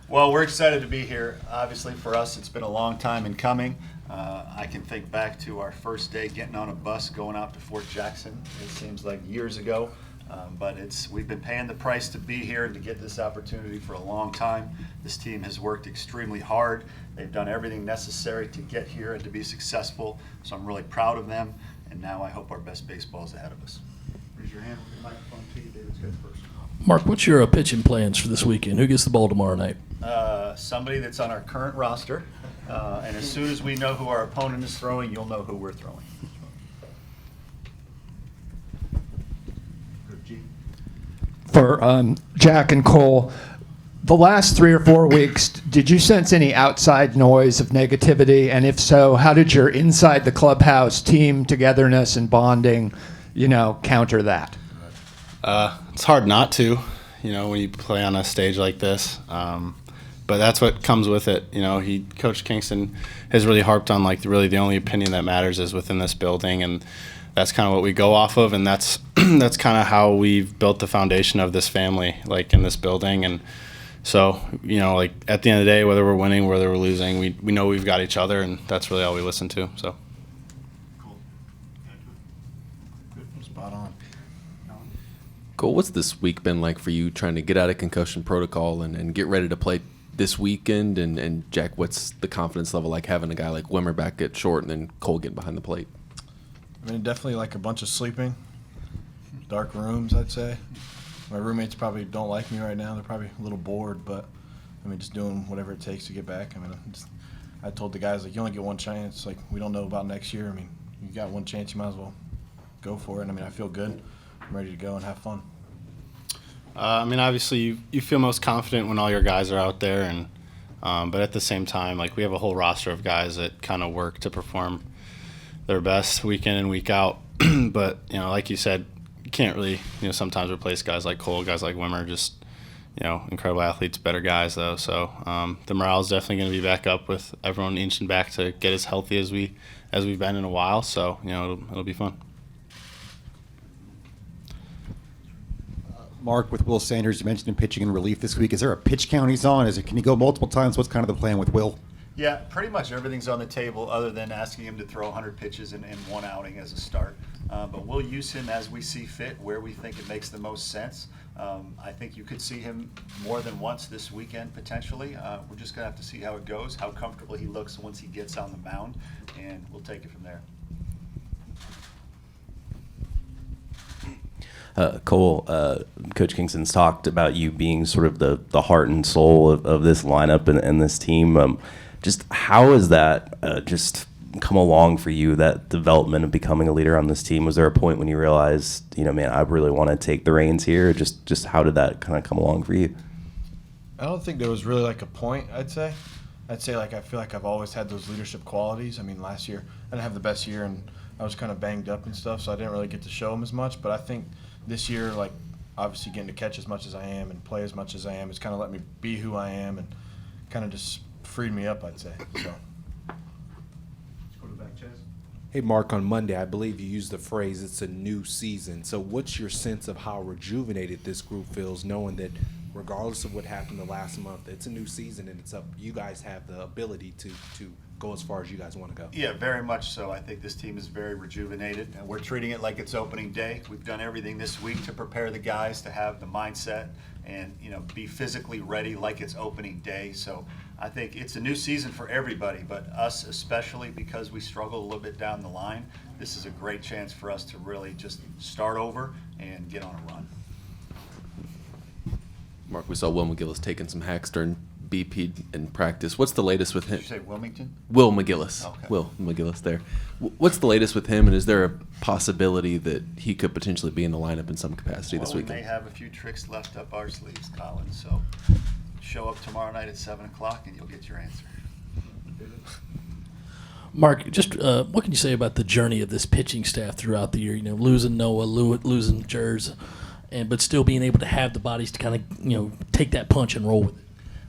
Well, we're excited to be here. Obviously, for us, it's been a long time in coming. I can think back to our first day getting on a bus going out to Fort Jackson. It seems like years ago, but we've been paying the price to be here and to get this opportunity for a long time. This team has worked extremely hard. They've done everything necessary to get here and to be successful, so I'm really proud of them, and now I hope our best baseball is ahead of us. Raise your hand with the microphone to you. David's good first. Mark, what's your pitching plans for this weekend? Who gets the ball tomorrow night? Somebody that's on our current roster, and as soon as we know who our opponent is throwing, you'll know who we're throwing. For Jack and Cole, the last 3 or 4 weeks, did you sense any outside noise of negativity? And if so, how did your inside the clubhouse team togetherness and bonding, counter that? It's hard not to, when you play on a stage like this. But that's what comes with it. Coach Kingston has really harped on really the only opinion that matters is within this building, and that's kind of what we go off of, and that's that's kind of how we've built the foundation of this family, in this building. And so, at the end of the day, whether we're winning, whether we're losing, we know we've got each other, and that's really all we listen to. So. Cool. Spot on. Cole, what's this week been like for you trying to get out of concussion protocol and get ready to play this weekend? And Jack, what's the confidence level like having a guy like Wimmer back at short and then Cole getting behind the plate? I mean, definitely a bunch of sleeping, dark rooms, I'd say. My roommates probably don't like me right now. They're probably a little bored, but, just doing whatever it takes to get back. I told the guys, you only get one chance. We don't know about next year. You got one chance, you might as well go for it. I feel good. I'm ready to go and have fun. Obviously, you feel most confident when all your guys are out there, and but at the same time, we have a whole roster of guys that kind of work to perform their best week in and week out. But like you said, you can't really sometimes replace guys like Cole, guys like Wimmer, just incredible athletes, better guys though. So the morale is definitely going to be back up with everyone inching back to get as healthy as we've been in a while. So it'll be fun. Mark, with Will Sanders, you mentioned him pitching in relief this week. Is there a pitch count he's on? Can he go multiple times? What's kind of the plan with Will? Yeah, pretty much everything's on the table other than asking him to throw 100 pitches in one outing as a start. But we'll use him as we see fit, where we think it makes the most sense. I think you could see him more than once this weekend, potentially. We're just going to have to see how it goes, how comfortable he looks once he gets on the mound, and we'll take it from there. Cole, Coach Kingston's talked about you being sort of the heart and soul of this lineup and this team. Just how has that just come along for you, that development of becoming a leader on this team? Was there a point when you realized, man, I really want to take the reins here? Just how did that kind of come along for you? I don't think there was really a point, I'd say. I feel like I've always had those leadership qualities. Last year I didn't have the best year, and I was kind of banged up and stuff, so I didn't really get to show them as much. But I think this year, obviously getting to catch as much as I am and play as much as I am, has kind of let me be who I am and kind of just freed me up, I'd say. So. Hey, Mark, on Monday, I believe you used the phrase, it's a new season. So what's your sense of how rejuvenated this group feels, knowing that regardless of what happened the last month, it's a new season and it's up. You guys have the ability to go as far as you guys want to go. Yeah, very much so. I think this team is very rejuvenated, and we're treating it like it's opening day. We've done everything this week to prepare the guys to have the mindset and be physically ready like it's opening day. So I think it's a new season for everybody, but us especially, because we struggled a little bit down the line. This is a great chance for us to really just start over and get on a run. Mark, we saw Will McGillis taking some hacks during BP in practice. What's the latest with him? Did you say Wilmington? Will McGillis. Okay. Will McGillis there. What's the latest with him, and is there a possibility that he could potentially be in the lineup in some capacity this weekend? We may have a few tricks left up our sleeves, Colin, so show up tomorrow night at 7 o'clock and you'll get your answer. Mark, just what can you say about the journey of this pitching staff throughout the year? Losing Noah, losing Jers, but still being able to have the bodies to kind of take that punch and roll with it.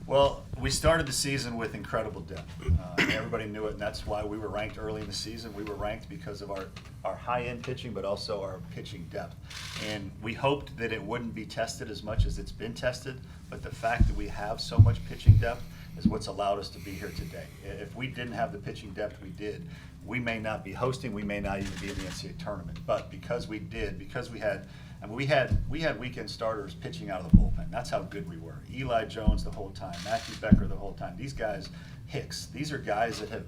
Well, We started the season with incredible depth. Everybody knew it, and that's why we were ranked early in the season. We were ranked because of our high-end pitching, but also our pitching depth. And we hoped that it wouldn't be tested as much as it's been tested, but the fact that we have so much pitching depth is what's allowed us to be here today. If we didn't have the pitching depth we did, we may not be hosting, we may not even be in the NCAA tournament. But because we did, because we had weekend starters pitching out of the bullpen. That's how good we were. Eli Jones the whole time, Matthew Becker the whole time. These guys, Hicks, these are guys that have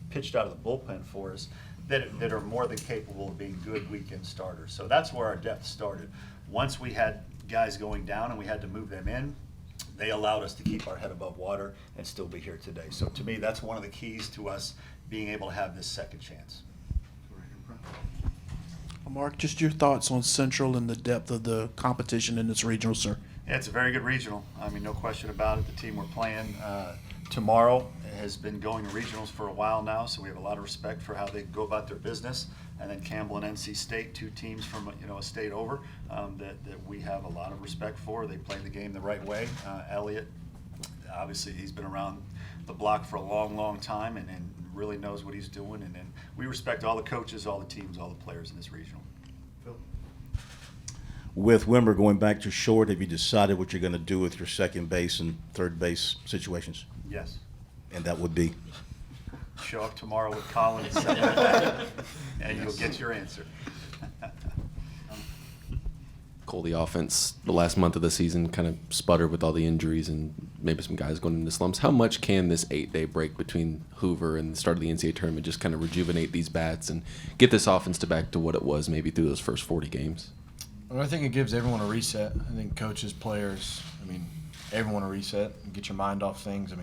pitched out of the bullpen for us that are more than capable of being good weekend starters. So that's where our depth started. Once we had guys going down and we had to move them in, they allowed us to keep our head above water and still be here today. So to me, that's one of the keys to us being able to have this second chance. Mark, just your thoughts on Central and the depth of the competition in this regional, sir. Yeah, it's a very good regional. I mean, no question about it. The team we're playing tomorrow has been going to regionals for a while now, so we have a lot of respect for how they go about their business. And then Campbell and NC State, two teams from a state over that we have a lot of respect for. They play the game the right way. Elliott, obviously, he's been around the block for a long, long time and really knows what he's doing. And we respect all the coaches, all the teams, all the players in this regional. Phil? With Wimmer going back to short, have you decided what you're going to do with your second base and third base situations? Yes. And that would be? Show up tomorrow with Collins and you'll get your answer. Cole, the offense, the last month of the season kind of sputtered with all the injuries and maybe some guys going into slumps. How much can this 8-day break between Hoover and the start of the NCAA tournament just kind of rejuvenate these bats and get this offense back to what it was maybe through those first 40 games? Well, I think it gives everyone a reset. I think coaches, players, everyone a reset and get your mind off things.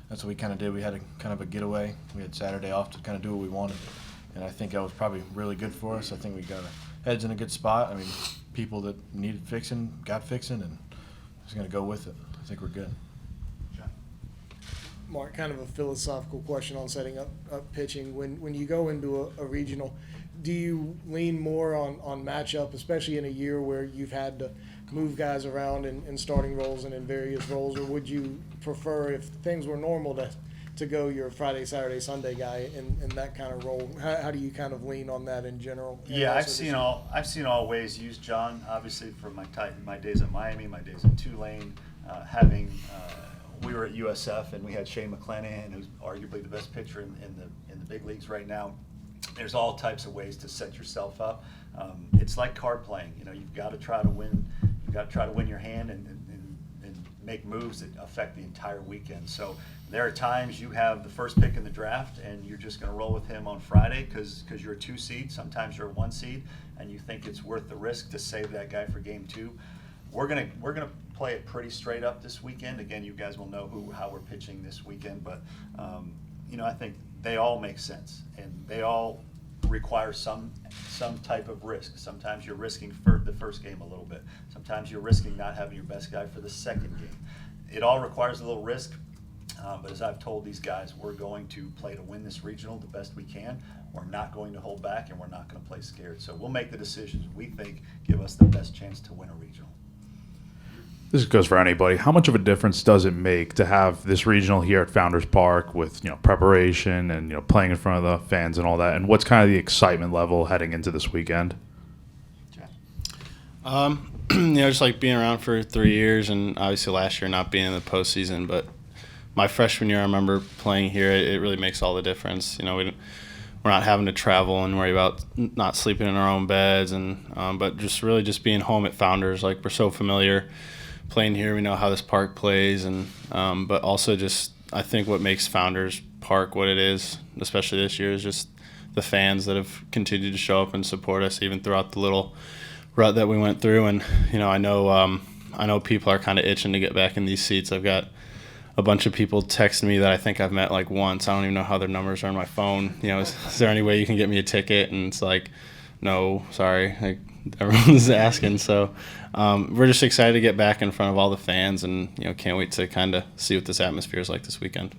That's what we kind of did. We had kind of a getaway. We had Saturday off to kind of do what we wanted. And I think that was probably really good for us. I think we got our heads in a good spot. People that needed fixing got fixing, and just going to go with it. I think we're good. Mark, kind of a philosophical question on setting up pitching. When you go into a regional, do you lean more on matchup, especially in a year where you've had to move guys around in starting roles and in various roles, or would you prefer, if things were normal, to go your Friday, Saturday, Sunday guy in that kind of role? How do you kind of lean on that in general? Yeah, I've seen all ways used, John. Obviously, from my days at Miami, my days at Tulane, we were at USF and we had Shane McClanahan, who's arguably the best pitcher in the big leagues right now. There's all types of ways to set yourself up. It's like card playing. You've got to try to win. You've got to try to win your hand and make moves that affect the entire weekend. So there are times you have the first pick in the draft and you're just going to roll with him on Friday because you're a 2 seed. Sometimes you're a 1 seed, and you think it's worth the risk to save that guy for game 2. We're gonna play it pretty straight up this weekend. Again, you guys will know how we're pitching this weekend, but I think they all make sense and they all require some type of risk. Sometimes you're risking for the first game a little bit. Sometimes you're risking not having your best guy for the second game. It all requires a little risk, but as I've told these guys, we're going to play to win this regional the best we can. We're not going to hold back, and we're not going to play scared. So we'll make the decisions we think give us the best chance to win a regional. This goes for anybody. How much of a difference does it make to have this regional here at Founders Park with preparation and playing in front of the fans and all that? And what's kind of the excitement level heading into this weekend? Just like being around for 3 years, and obviously last year not being in the postseason. But my freshman year, I remember playing here. It really makes all the difference. We're not having to travel and worry about not sleeping in our own beds, and but just being home at Founders. Like, we're so familiar playing here, we know how this park plays, and but also just I think what makes Founders Park what it is, especially this year, is just the fans that have continued to show up and support us even throughout the little rut that we went through. And I know people are kind of itching to get back in these seats. I've got a bunch of people texting me that I think I've met like once. I don't even know how their numbers are on my phone. Is there any way you can get me a ticket? And it's like, no, sorry. Like, everyone's asking. So we're just excited to get back in front of all the fans, and can't wait to kind of see what this atmosphere is like this weekend.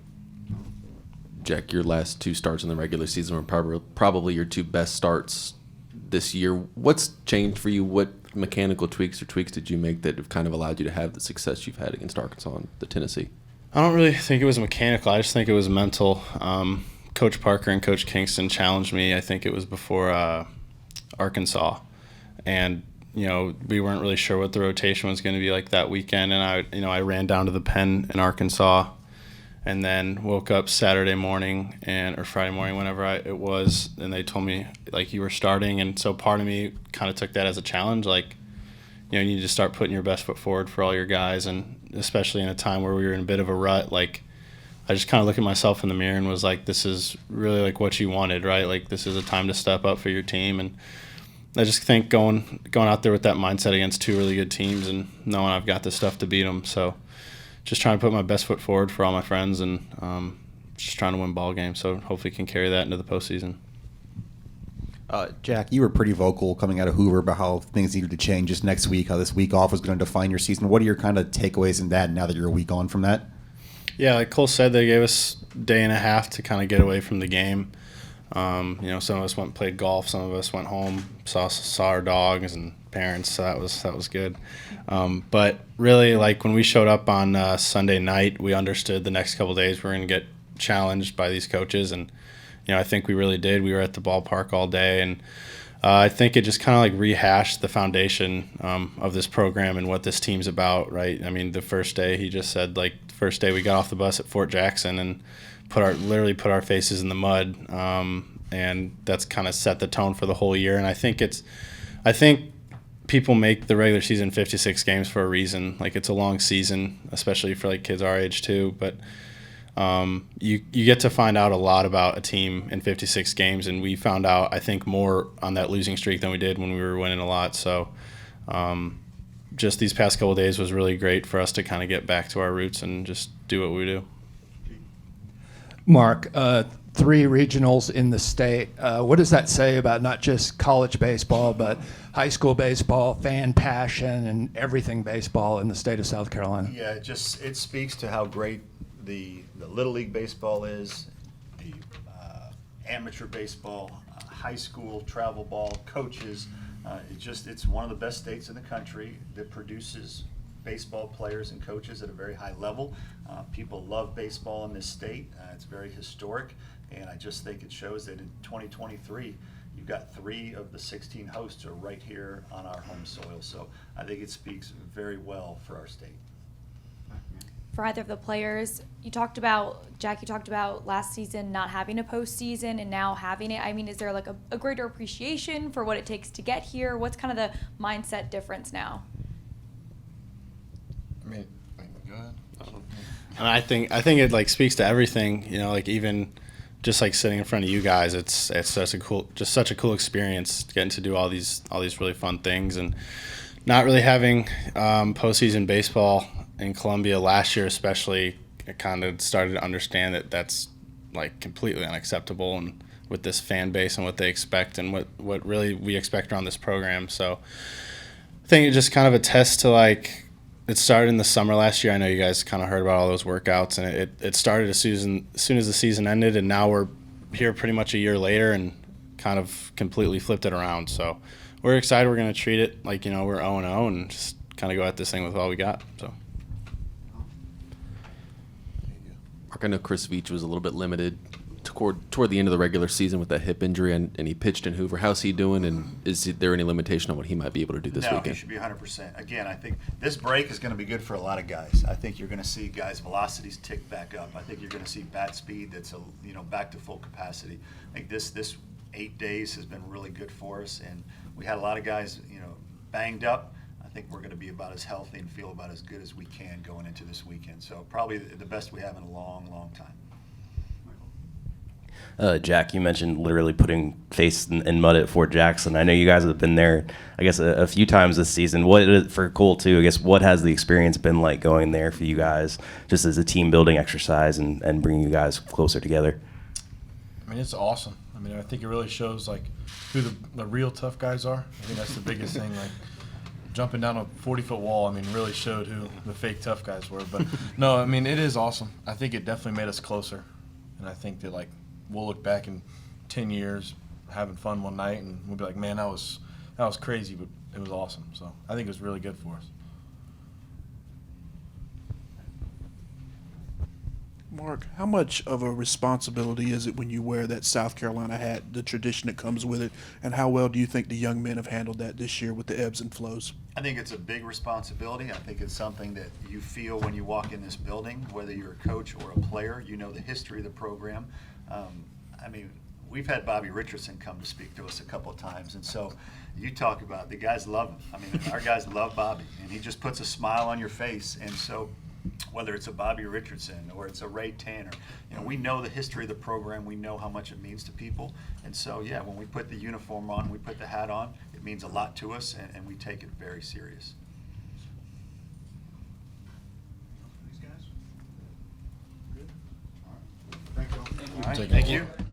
Jack, your last 2 starts in the regular season were probably your 2 best starts this year. What's changed for you? What mechanical tweaks did you make that have kind of allowed you to have the success you've had against Arkansas and the Tennessee? I don't really think it was mechanical. I just think it was mental. Coach Parker and Coach Kingston challenged me. I think it was before Arkansas, and we weren't really sure what the rotation was going to be like that weekend. And I ran down to the pen in Arkansas, and then woke up Saturday morning or Friday morning, whenever it was, and they told me like you were starting. And so part of me kind of took that as a challenge, like you need to start putting your best foot forward for all your guys, and especially in a time where we were in a bit of a rut, like. I just kind of looked at myself in the mirror and was like, this is really like what you wanted, right? Like this is a time to step up for your team. And I just think going out there with that mindset against two really good teams and knowing I've got the stuff to beat them. So just trying to put my best foot forward for all my friends and just trying to win ball games. So hopefully can carry that into the postseason. Jack, you were pretty vocal coming out of Hoover about how things needed to change just next week, how this week off was going to define your season. What are your kind of takeaways in that now that you're a week on from that? Yeah, like Cole said, they gave us a day and a half to kind of get away from the game. Some of us went and played golf. Some of us went home, saw our dogs and parents. So that was good. But really, like when we showed up on Sunday night, we understood the next couple of days we're going to get challenged by these coaches, and I think we really did. We were at the ballpark all day, and I think it just kind of like rehashed the foundation of this program and what this team's about, right? I mean, the first day he just said, like, the first day we got off the bus at Fort Jackson and literally put our faces in the mud, and that's kind of set the tone for the whole year. And I think people make the regular season 56 games for a reason. Like, it's a long season, especially for like kids our age too, but you get to find out a lot about a team in 56 games, and we found out, I think, more on that losing streak than we did when we were winning a lot. So just these past couple of days was really great for us to kind of get back to our roots and just do what we do. Mark, 3 regionals in the state. What does that say about not just college baseball, but high school baseball, fan passion, and everything baseball in the state of South Carolina? Yeah, it speaks to how great the Little League baseball is, the amateur baseball, high school, travel ball, coaches. It's one of the best states in the country that produces baseball players and coaches at a very high level. People love baseball in this state. It's very historic, and I just think it shows that in 2023, you've got 3 of the 16 hosts are right here on our home soil. So I think it speaks very well for our state. For either of the players, Jack, you talked about last season not having a postseason and now having it. I mean, is there like a greater appreciation for what it takes to get here? What's kind of the mindset difference now? I mean, go ahead. And I think it like speaks to everything, like even just like sitting in front of you guys, it's such a cool experience getting to do all these really fun things, and not really having postseason baseball in Columbia last year, especially. I kind of started to understand that that's like completely unacceptable, and with this fan base and what they expect and what really we expect around this program. So I think it just kind of attests to like. It started in the summer last year. I know you guys kind of heard about all those workouts, and it started as soon as the season ended, and now we're here pretty much a year later and kind of completely flipped it around. So we're excited. We're going to treat it like, we're 0-0 and just kind of go at this thing with all we got. So. Mark, I know Chris Veach was a little bit limited toward the end of the regular season with that hip injury, and he pitched in Hoover. How's he doing, and is there any limitation on what he might be able to do this weekend? No, he should be 100%. Again, I think this break is going to be good for a lot of guys. I think you're going to see guys' velocities tick back up. I think you're going to see bat speed that's back to full capacity. I think this 8 days has been really good for us, and we had a lot of guys banged up. I think we're going to be about as healthy and feel about as good as we can going into this weekend. So probably the best we have in a long, long time. Jack, you mentioned literally putting face in mud at Fort Jackson. I know you guys have been there, I guess, a few times this season. For Cole, too, I guess, what has the experience been like going there for you guys, just as a team-building exercise and bringing you guys closer together? I mean, it's awesome. I mean, I think it really shows, like, who the real tough guys are. I think that's the biggest thing, like, jumping down a 40-foot wall, I mean, really showed who the fake tough guys were. But, no, I mean, it is awesome. I think it definitely made us closer. And I think that, like, we'll look back in 10 years having fun one night, and we'll be like, man, that was crazy, but it was awesome. So I think it was really good for us. Mark, how much of a responsibility is it when you wear that South Carolina hat, the tradition that comes with it, and how well do you think the young men have handled that this year with the ebbs and flows? I think it's a big responsibility. I think it's something that you feel when you walk in this building, whether you're a coach or a player. You know the history of the program. I mean, we've had Bobby Richardson come to speak to us a couple of times, and so you talk about the guys love him. I mean, our guys love Bobby, and he just puts a smile on your face. And so whether it's a Bobby Richardson or it's a Ray Tanner, you know, we know the history of the program. We know how much it means to people. And so, yeah, when we put the uniform on, we put the hat on, it means a lot to us, and we take it very serious. These guys? Good? All right. Thank you. All right, thank you.